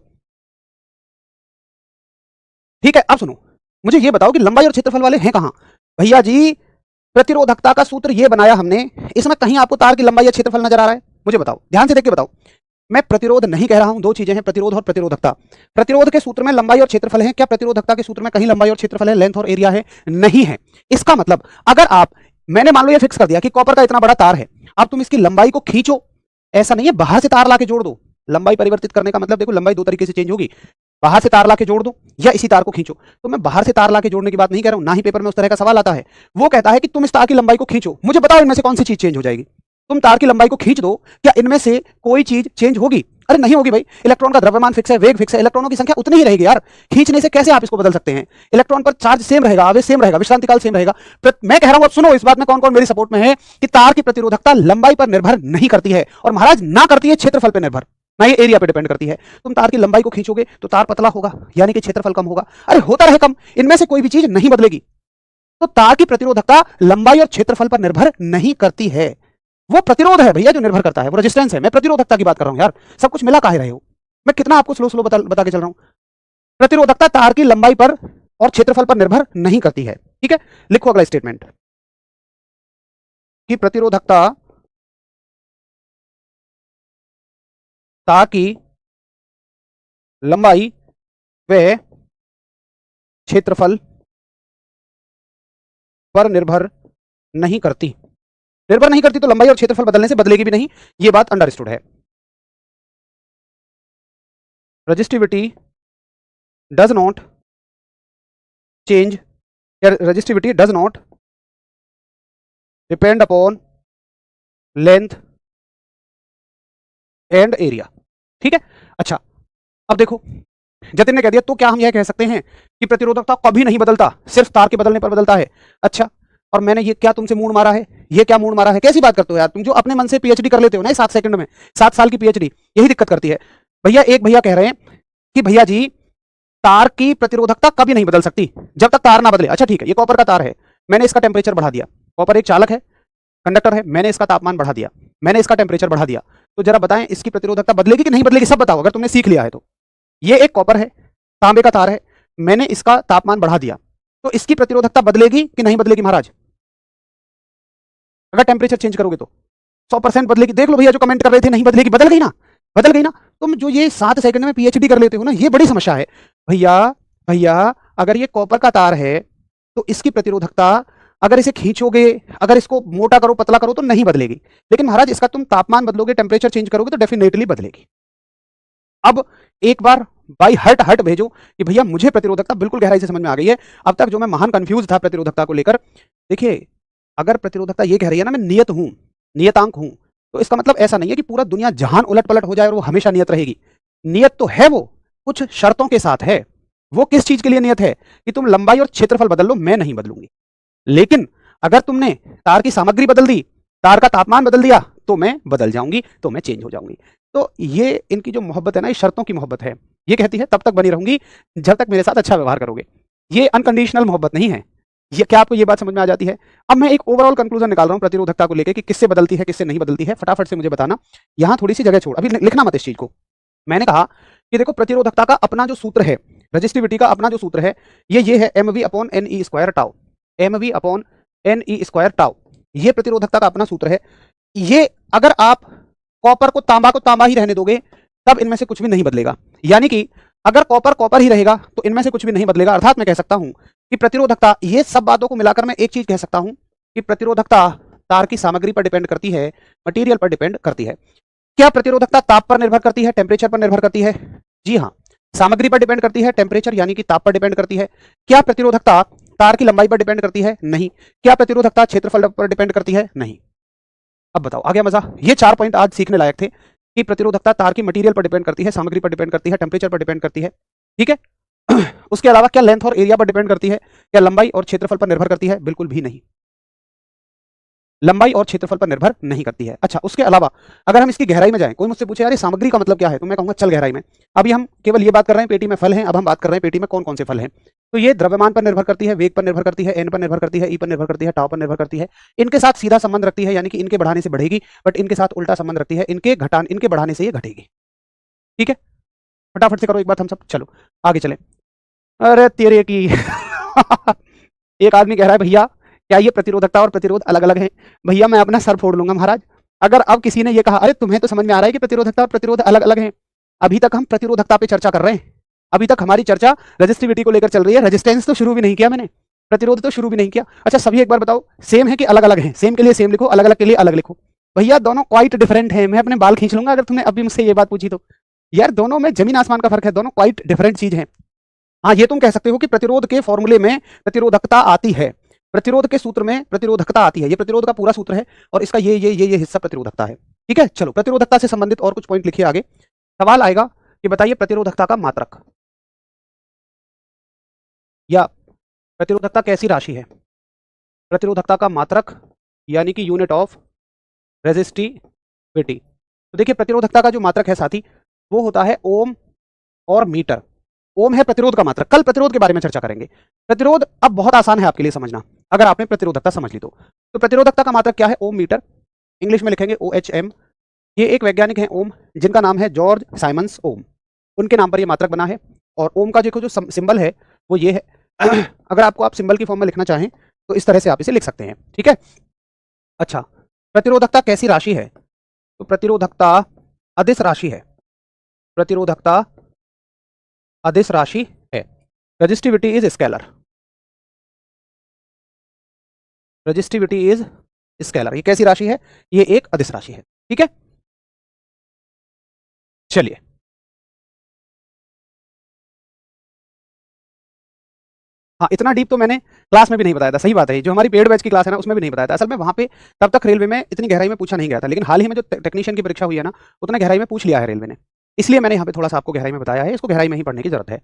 ठीक है, अब सुनो, मुझे ये बताओ कि लंबाई और क्षेत्रफल वाले हैं कहां? भैया जी प्रतिरोधकता का सूत्र ये बनाया हमने, इसमें कहीं आपको तार की लंबाई या क्षेत्रफल नजर आ रहा है? मुझे बताओ, ध्यान से देख के बताओ। मैं प्रतिरोध नहीं कह रहा हूं, दो चीजें हैं, प्रतिरोध और प्रतिरोधकता। प्रतिरोध के सूत्र में लंबाई और क्षेत्रफल है, क्या प्रतिरोधकता के सूत्र में कहीं लंबाई और क्षेत्रफल है, लेंथ और एरिया है? नहीं है। इसका मतलब अगर आप, मैंने मान लो ये फिक्स कर दिया कि कॉपर का इतना बड़ा तार है, अब तुम इसकी लंबाई को खींचो, ऐसा नहीं है बाहर से तार लाके जोड़ दो। लंबाई परिवर्तित करने का मतलब देखो, लंबाई दो तरीके से चेंज होगी, बाहर से तार लाके जोड़ दो या इसी तार को खींचो। तो मैं बाहर से तार लाके जोड़ने की बात नहीं कर रहा हूं, ना ही पेपर में उस तरह का सवाल आता है। वो कहता है कि तुम इस तार की लंबाई को खींचो, मुझे बताओ इनमें से कौन सी चीज चेंज हो जाएगी? तुम तार की लंबाई को खींच दो, क्या इनमें से कोई चीज चेंज होगी? अरे नहीं होगी भाई, इलेक्ट्रॉन का द्रव्यमान फिक्स है, वेग फिक्स है, इलेक्ट्रॉनों की संख्या उतनी ही रहेगी यार। खींचने से कैसे आप इसको बदल सकते हैं? इलेक्ट्रॉन पर चार्ज सेम रहेगा, आवेश सेम रहेगा, विश्रांति काल सेम रहेगा। मैं कह रहा हूं, अब सुनो इस बात में कौन कौन मेरी सपोर्ट में है, कि तार की प्रतिरोधकता लंबाई पर निर्भर नहीं करती है, और महाराज ना करती है क्षेत्रफल पर निर्भर, ना ये एरिया पे डिपेंड करती है। तुम तार की लंबाई को खींचोगे तो तार पतला होगा, यानी कि क्षेत्रफल कम होगा। अरे होता रहे कम, इनमें से कोई भी चीज नहीं बदलेगी। तो तार की प्रतिरोधकता लंबाई और क्षेत्रफल पर निर्भर नहीं करती है, वो प्रतिरोध है भैया जो निर्भर करता है, वो रेजिस्टेंस है। मैं प्रतिरोधकता की बात कर रहा हूं यार, सब कुछ मिला काहे रहे हो? मैं कितना आपको स्लो स्लो बता के चल रहा हूं। प्रतिरोधकता तार की लंबाई पर और क्षेत्रफल पर निर्भर नहीं करती है। ठीक है, लिखो अगला स्टेटमेंट कि प्रतिरोधकता तार की लंबाई व क्षेत्रफल पर निर्भर नहीं करती। निर्भर नहीं करती तो लंबाई और क्षेत्रफल बदलने से बदलेगी भी नहीं, यह बात अंडरस्टूड है। Resistivity does not change, resistivity does not depend upon length and area. ठीक है, अच्छा अब देखो, जतिन ने कह दिया तो क्या हम यह कह सकते हैं कि प्रतिरोधकता कभी नहीं बदलता, सिर्फ तार के बदलने पर बदलता है? अच्छा, और मैंने ये क्या तुमसे मूड मारा है? ये क्या मूड मारा है? कैसी बात करते हो यार तुम, जो अपने मन से पीएचडी कर लेते हो ना 7 सेकंड में, 7 साल की पीएचडी, यही दिक्कत करती है। भैया एक भैया कह रहे हैं कि भैया जी तार की प्रतिरोधकता कभी नहीं बदल सकती जब तक तार ना बदले। अच्छा ठीक है, ये कॉपर का तार है, मैंने इसका टेम्परेचर बढ़ा दिया, कॉपर एक चालक है, कंडक्टर है, मैंने इसका तापमान बढ़ा दिया, मैंने इसका टेम्परेचर बढ़ा दिया, तो जरा बताएं इसकी प्रतिरोधकता बदलेगी कि नहीं बदलेगी? सब बताओ अगर तुमने सीख लिया है तो। ये एक कॉपर है, तांबे का तार है, मैंने इसका तापमान बढ़ा दिया, तो इसकी प्रतिरोधकता बदलेगी कि नहीं बदलेगी महाराज? अगर टेम्परेचर चेंज करोगे तो 100% बदलेगी। देख लो भैया जो कमेंट कर रहे थे नहीं बदलेगी, बदल गई ना, बदल गई ना। तुम जो ये 7 सेकंड में पीएचडी कर लेते हो ना, ये बड़ी समस्या है भैया। भैया अगर ये कॉपर का तार है तो इसकी प्रतिरोधकता अगर इसे खींचोगे, अगर इसको मोटा करो पतला करो तो नहीं बदलेगी, लेकिन महाराज इसका तुम तापमान बदलोगे, टेम्परेचर चेंज करोगे तो डेफिनेटली बदलेगी। अब एक बार बाई हर्ट हर्ट भेजो कि भैया मुझे प्रतिरोधकता बिल्कुल गहराई से समझ में आ गई है। अब तक जो मैं महान कंफ्यूज था प्रतिरोधकता को लेकर, देखिए अगर प्रतिरोधकता ये कह रही है ना मैं नियत हूं, नियतांक हूं, तो इसका मतलब ऐसा नहीं है कि पूरा दुनिया जहान उलट पलट हो जाए और वो हमेशा नियत रहेगी। नियत तो है, वो कुछ शर्तों के साथ है। वो किस चीज के लिए नियत है? कि तुम लंबाई और क्षेत्रफल बदल लो, मैं नहीं बदलूंगी। लेकिन अगर तुमने तार की सामग्री बदल दी, तार का तापमान बदल दिया, तो मैं बदल जाऊंगी, तो मैं चेंज हो जाऊंगी। तो ये इनकी जो मोहब्बत है ना, ये शर्तों की मोहब्बत है। ये कहती है तब तक बनी रहूंगी जब तक मेरे साथ अच्छा व्यवहार करोगे। ये अनकंडीशनल मोहब्बत नहीं है। ये क्या आपको ये बात समझ में आ जाती है? अब मैं एक ओवरऑल कंक्लूजन निकाल रहा हूं प्रतिरोधकता को लेकर कि किससे बदलती है किससे नहीं बदलती है, फटाफट से मुझे बताना। यहां थोड़ी सी जगह छोड़, अभी लिखना मत इस चीज को। मैंने कहा कि देखो प्रतिरोधकता का अपना जो सूत्र है, रेजिस्टिविटी का अपना जो सूत्र है, ये है mv/ne² tau. mv upon ne square tau. ये प्रतिरोधकता का अपना सूत्र है। ये अगर आप कॉपर को तांबा ही रहने दोगे तब इनमें से कुछ भी नहीं बदलेगा। यानी कि अगर कॉपर ही रहेगा तो इनमें से कुछ भी नहीं बदलेगा। अर्थात मैं कह सकता हूं कि प्रतिरोधकता, ये सब बातों को मिलाकर मैं एक चीज कह सकता हूं कि प्रतिरोधकता तार की सामग्री पर डिपेंड करती है, मटेरियल पर डिपेंड करती है। क्या प्रतिरोधकता ताप पर निर्भर करती है, टेम्परेचर पर निर्भर करती है? जी हाँ। सामग्री पर डिपेंड करती है, टेम्परेचर यानी कि ताप पर डिपेंड करती है। क्या प्रतिरोधकता तार की लंबाई पर डिपेंड करती है? नहीं। क्या प्रतिरोधकता क्षेत्रफल पर डिपेंड करती है? नहीं। अब बताओ, आ गया मजा? ये 4 पॉइंट आज सीखने लायक थे कि प्रतिरोधकता तार की मटेरियल पर डिपेंड करती है, सामग्री पर डिपेंड करती है, टेम्परेचर पर डिपेंड करती है। ठीक है। उसके अलावा क्या लेंथ और एरिया पर डिपेंड करती है? क्या लंबाई और क्षेत्रफल पर निर्भर करती है? बिल्कुल भी नहीं। लंबाई और क्षेत्रफल पर निर्भर नहीं करती है। अच्छा, उसके अलावा अगर हम इसकी गहराई में जाएं, कोई मुझसे पूछे यार ये सामग्री का मतलब क्या है, तो मैं कहूंगा चल गहराई में। अभी हम केवल ये बात कर रहे हैं पेटी में फल हैं, अब हम बात कर रहे हैं पेटी में कौन कौन से फल हैं। तो ये द्रव्यमान पर निर्भर करती है, वेग पर निर्भर करती है, एन पर निर्भर करती है, ई पर निर्भर करती है, टाउ पर निर्भर करती है। इनके साथ सीधा संबंध रखती है, यानी कि इनके बढ़ाने से बढ़ेगी, बट इनके साथ उल्टा संबंध रखती है, इनके बढ़ाने से ये घटेगी। ठीक है, फटाफट से करो एक बात हम सब, चलो आगे चले। अरे तेरे की एक आदमी कह रहा है भैया क्या ये प्रतिरोधकता और प्रतिरोध अलग अलग हैं? भैया मैं अपना सर फोड़ लूंगा महाराज अगर अब किसी ने ये कहा। अरे तुम्हें तो समझ में आ रहा है कि प्रतिरोधकता और प्रतिरोध अलग अलग हैं। अभी तक हम प्रतिरोधकता पे चर्चा कर रहे हैं, अभी तक हमारी चर्चा रेजिस्टिविटी को लेकर चल रही है। रेजिस्टेंस तो शुरू भी नहीं किया मैंने, प्रतिरोध तो शुरू भी नहीं किया। अच्छा सभी एक बार बताओ, सेम है कि अलग अलग है? सेम के लिए सेम लिखो, अलग अलग के लिए अलग लिखो। भैया दोनों क्वाइट डिफरेंट है। मैं अपने बाल खींच लूंगा अगर तुमने अभी मुझसे ये बात पूछी तो। यार दोनों में जमीन आसमान का फर्क है, दोनों क्वाइट डिफरेंट चीज है। हाँ ये तुम कह सकते हो कि प्रतिरोध के फॉर्मूले में प्रतिरोधकता आती है, प्रतिरोध के सूत्र में प्रतिरोधकता आती है। ये प्रतिरोध का पूरा सूत्र है और इसका ये हिस्सा प्रतिरोधकता है। ठीक है, चलो प्रतिरोधकता से संबंधित और कुछ पॉइंट लिखिए आगे। सवाल आएगा कि बताइए प्रतिरोधकता का मात्रक या प्रतिरोधकता कैसी राशि है? प्रतिरोधकता का मात्रक यानी कि यूनिट ऑफ रेजिस्टिविटी। तो देखिए प्रतिरोधकता का जो मात्रक है साथी वो होता है ओम और मीटर। ओम है प्रतिरोध का मात्रक, कल प्रतिरोध के बारे में चर्चा करेंगे। प्रतिरोध अब बहुत आसान है आपके लिए समझना अगर आपने प्रतिरोधकता समझ ली तो। प्रतिरोधकता का मात्रक क्या है? ओम मीटर, इंग्लिश में लिखेंगे OHM। ये एक वैज्ञानिक हैं ओम, जिनका नाम है जॉर्ज साइमंस ओम, उनके नाम पर ये मात्रक बना है। और ओम का देखो जो सिंबल है वो ये है। अगर आपको आप सिंबल की फॉर्म में लिखना चाहें तो इस तरह से आप इसे लिख सकते हैं। ठीक है। अच्छा, प्रतिरोधकता कैसी राशि है? तो प्रतिरोधकता अदिश राशि है, प्रतिरोधकता अदिश राशि है। Resistivity is scalar, resistivity is scalar. ये कैसी राशि है? ये एक अदिश राशि है। ठीक है, चलिए हाँ इतना डीप तो मैंने क्लास में भी नहीं बताया था। सही बात है, जो हमारी पेड बैच की क्लास है ना उसमें भी नहीं बताया था। असल में वहां पे तब तक रेलवे में इतनी गहराई में पूछा नहीं गया था, लेकिन हाल ही में जो टेक्नीशियन की परीक्षा हुई है ना उतना गहराई में पूछ लिया है रेलवे ने, इसलिए मैंने यहाँ पे थोड़ा सा आपको गहराई में बताया है। इसको गहराई में ही पढ़ने की जरूरत है।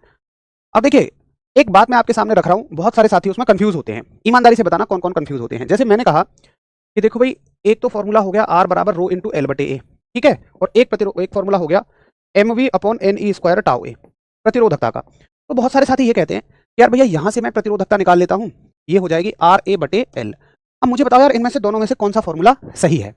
अब देखिए एक बात मैं आपके सामने रख रहा हूँ, बहुत सारे साथी उसमें कंफ्यूज होते हैं। ईमानदारी से बताना कौन कौन कंफ्यूज होते हैं। जैसे मैंने कहा कि देखो भाई एक तो फॉर्मूला हो गया R बराबर रो इंटू एल बटे ए, ठीक है, और एक फॉर्मूला हो गया mv upon NE square tau A प्रतिरोधकता का। तो बहुत सारे साथी ये कहते हैं यार भैया यहाँ से मैं प्रतिरोधकता निकाल लेता हूँ, ये हो जाएगी RA बटे एल। अब मुझे बताओ यार इनमें से दोनों में से कौन सा फॉर्मूला सही है?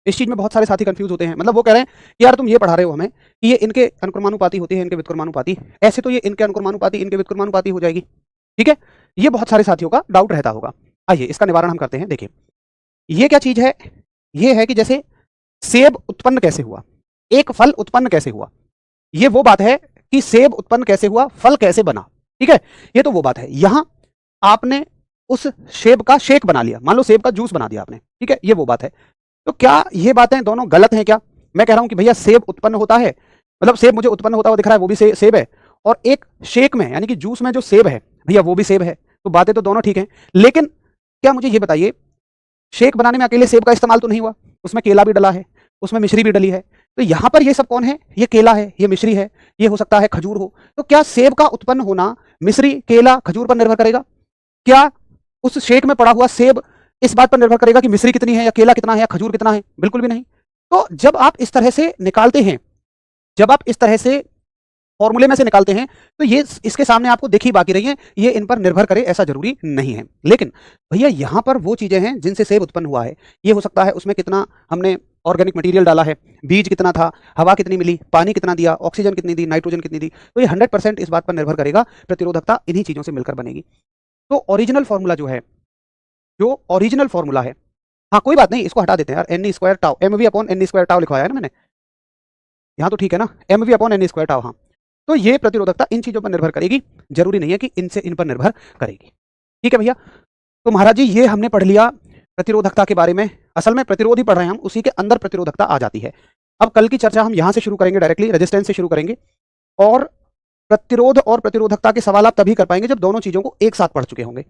इस चीज में बहुत सारे साथी कंफ्यूज होते हैं। मतलब वो कह रहे हैं कि यार तुम ये पढ़ा रहे हो हमें कि ये इनके अनुक्रमानुपाती होती है, इनके व्युत्क्रमानुपाती, ऐसे तो ये इनके अनुक्रमानुपाती इनके व्युत्क्रमानुपाती हो जाएगी। ठीक है, ये बहुत सारे साथियों का डाउट रहता होगा। आइए इसका निवारण हम करते हैं। देखिए ये क्या चीज है? ये है कि जैसे सेब उत्पन्न कैसे हुआ, एक फल उत्पन्न कैसे हुआ, ये वो बात है कि सेब उत्पन्न कैसे हुआ, फल कैसे बना। ठीक है, ये तो वो बात है। यहां आपने उस सेब का शेक बना लिया, मान लो सेब का जूस बना दिया आपने। ठीक है, ये वो बात है। तो क्या ये बातें दोनों गलत हैं क्या? मैं कह रहा हूं कि भैया सेब उत्पन्न होता है, मतलब सेब मुझे उत्पन्न होता हुआ दिख रहा है, वो भी सेब है, और एक शेक में यानी कि जूस में जो सेब है भैया वो भी सेब है। तो बातें तो दोनों ठीक हैं, लेकिन क्या मुझे ये बताइए शेक बनाने में अकेले सेब का इस्तेमाल तो नहीं हुआ, उसमें केला भी डला है, उसमें मिश्री भी डली है। तो यहां पर ये सब कौन है? ये केला है, ये मिश्री है, ये हो सकता है खजूर हो। तो क्या सेब का उत्पन्न होना मिश्री, केला, खजूर पर निर्भर करेगा? क्या उस शेक में पड़ा हुआ सेब इस बात पर निर्भर करेगा कि मिश्री कितनी है या केला कितना है या खजूर कितना है? बिल्कुल भी नहीं। तो जब आप इस तरह से निकालते हैं, जब आप इस तरह से फॉर्मूले में से निकालते हैं तो ये इसके सामने आपको दिख ही बाकी रही है, ये इन पर निर्भर करे ऐसा जरूरी नहीं है। लेकिन भैया यहां पर वो चीजें हैं जिनसे सेब उत्पन्न हुआ है। ये हो सकता है उसमें कितना हमने ऑर्गेनिक मटेरियल डाला है, बीज कितना था, हवा कितनी मिली, पानी कितना दिया, ऑक्सीजन कितनी दी, नाइट्रोजन कितनी दी। तो ये 100% इस बात पर निर्भर करेगा। प्रतिरोधकता इन्हीं चीजों से मिलकर बनेगी। तो ओरिजिनल फॉर्मूला जो है, जो ओरिजिनल फॉर्मूला है, हाँ कोई बात नहीं, इसको हटा देते हैं यार, N square tau, M V upon N square tau लिखवाया है ना मैंने, यहाँ तो ठीक है ना, M V upon N square tau. हाँ, तो ये प्रतिरोधकता इन चीजों पर निर्भर करेगी, जरूरी नहीं है कि इनसे इन पर निर्भर करेगी। ठीक है भैया, तो महाराज जी ये हमने पढ़ लिया प्रतिरोधकता के बारे में। असल में प्रतिरोध ही पढ़ रहे हैं हम, उसी के अंदर प्रतिरोधकता आ जाती है। अब कल की चर्चा हम यहां से शुरू करेंगे, डायरेक्टली रेजिस्टेंस से शुरू करेंगे, और प्रतिरोध और प्रतिरोधकता के सवाल आप तभी कर पाएंगे जब दोनों चीजों को एक साथ पढ़ चुके होंगे।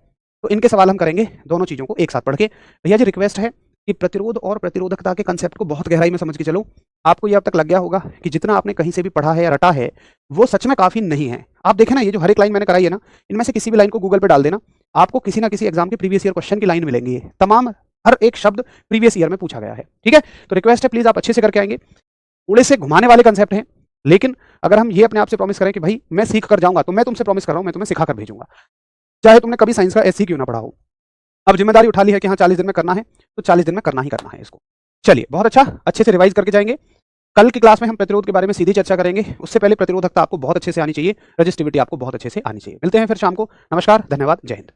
तो इनके सवाल हम करेंगे दोनों चीजों को एक साथ पढ़ के। भैया जी रिक्वेस्ट है कि प्रतिरोध और प्रतिरोधकता के कंसेप्ट को बहुत गहराई में समझ के चलो। आपको ये अब तक लग गया होगा कि जितना आपने कहीं से भी पढ़ा है या रटा है वो सच में काफी नहीं है। आप देखें ना, ये जो हर एक लाइन मैंने कराई है ना, इनमें से किसी भी लाइन को गूगल पे डाल देना, आपको किसी ना किसी एग्जाम के प्रीवियस ईयर क्वेश्चन की लाइन मिलेंगी। ये तमाम हर एक शब्द प्रीवियस ईयर में पूछा गया है। ठीक है, तो रिक्वेस्ट है प्लीज आप अच्छे से करके आएंगे। थोड़े से घुमाने वाले कंसेप्ट हैं, लेकिन अगर हम ये अपने आप से प्रॉमिस करें कि भाई मैं सीख कर जाऊंगा, तो मैं तुमसे प्रॉमिस कर रहा हूं मैं तुम्हें सिखा कर भेजूंगा, चाहे तुमने कभी साइंस का एससी क्यों ना पढ़ा हो। अब जिम्मेदारी उठा ली है कि हाँ 40 दिन में करना है, तो 40 दिन में करना ही करना है इसको। चलिए बहुत अच्छा, अच्छे से रिवाइज करके जाएंगे। कल की क्लास में हम प्रतिरोध के बारे में सीधी चर्चा करेंगे, उससे पहले प्रतिरोधकता आपको बहुत अच्छे से आनी चाहिए, रजिस्टिविटी आपको बहुत अच्छे से आनी चाहिए। मिलते हैं फिर शाम को। नमस्कार, धन्यवाद, जय हिंद।